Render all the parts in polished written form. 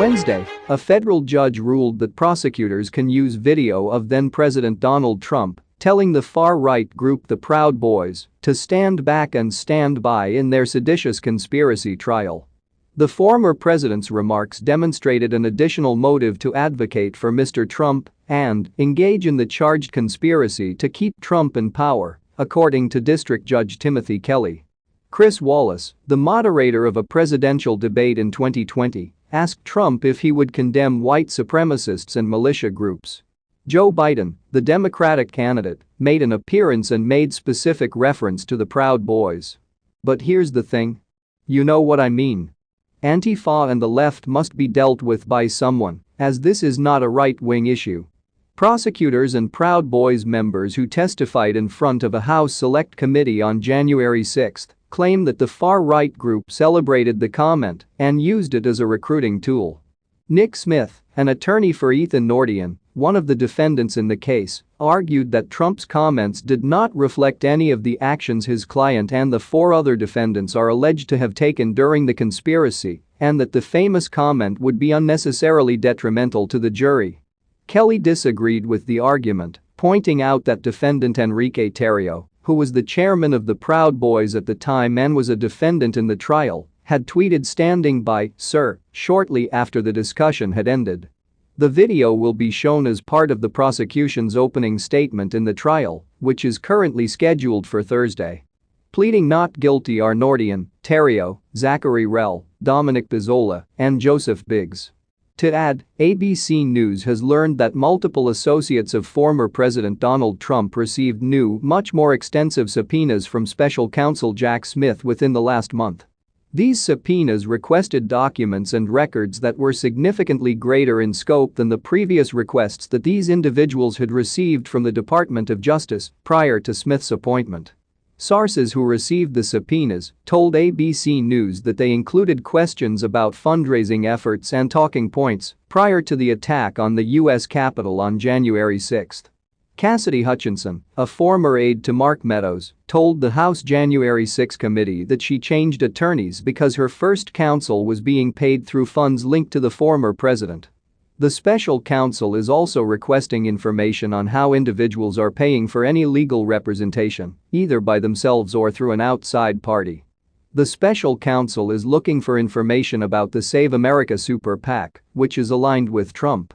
Wednesday, a federal judge ruled that prosecutors can use video of then-President Donald Trump telling the far-right group the Proud Boys to stand back and stand by in their seditious conspiracy trial. The former president's remarks demonstrated an additional motive to advocate for Mr. Trump and engage in the charged conspiracy to keep Trump in power, according to District Judge Timothy Kelly. Chris Wallace, the moderator of a presidential debate in 2020, asked Trump if he would condemn white supremacists and militia groups. Joe Biden, the Democratic candidate, made an appearance and made specific reference to the Proud Boys. But here's the thing. You know what I mean. Antifa and the left must be dealt with by someone, as this is not a right-wing issue. Prosecutors and Proud Boys members who testified in front of a House Select Committee on January 6 claim that the far-right group celebrated the comment and used it as a recruiting tool. Nick Smith, an attorney for Ethan Nordian, one of the defendants in the case, argued that Trump's comments did not reflect any of the actions his client and the four other defendants are alleged to have taken during the conspiracy, and that the famous comment would be unnecessarily detrimental to the jury. Kelly disagreed with the argument, pointing out that defendant Enrique Tarrio, who was the chairman of the Proud Boys at the time and was a defendant in the trial, had tweeted "Standing by, sir," shortly after the discussion had ended. The video will be shown as part of the prosecution's opening statement in the trial, which is currently scheduled for Thursday. Pleading not guilty are Nordian, Tarrio, Zachary Rell, Dominic Pizzola, and Joseph Biggs. To add, ABC News has learned that multiple associates of former President Donald Trump received new, much more extensive subpoenas from special counsel Jack Smith within the last month. These subpoenas requested documents and records that were significantly greater in scope than the previous requests that these individuals had received from the Department of Justice prior to Smith's appointment. Sources who received the subpoenas told ABC News that they included questions about fundraising efforts and talking points prior to the attack on the U.S. Capitol on January 6. Cassidy Hutchinson, a former aide to Mark Meadows, told the House January 6 committee that she changed attorneys because her first counsel was being paid through funds linked to the former president. The special counsel is also requesting information on how individuals are paying for any legal representation, either by themselves or through an outside party. The special counsel is looking for information about the Save America Super PAC, which is aligned with Trump.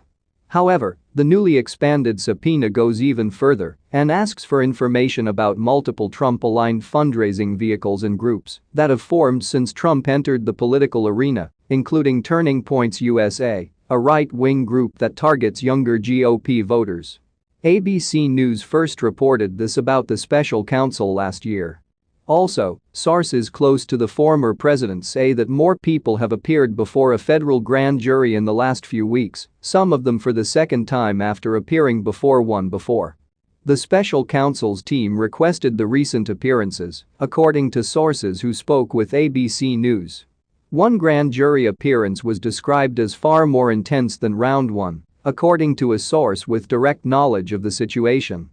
However, the newly expanded subpoena goes even further and asks for information about multiple Trump-aligned fundraising vehicles and groups that have formed since Trump entered the political arena, including Turning Points USA, a right-wing group that targets younger GOP voters. ABC News first reported this about the special counsel last year. Also, sources close to the former president say that more people have appeared before a federal grand jury in the last few weeks, some of them for the second time after appearing before one before. The special counsel's team requested the recent appearances, according to sources who spoke with ABC News. One grand jury appearance was described as far more intense than round one, according to a source with direct knowledge of the situation.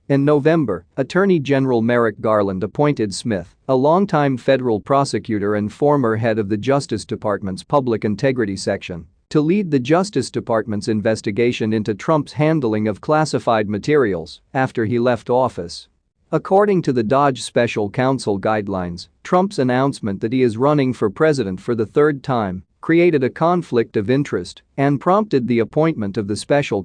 In November, Attorney General Merrick Garland appointed Smith, a longtime federal prosecutor and former head of the Justice Department's Public Integrity Section, to lead the Justice Department's investigation into Trump's handling of classified materials after he left office. According to the Dodge Special Counsel guidelines, Trump's announcement that he is running for president for the third time created a conflict of interest and prompted the appointment of the special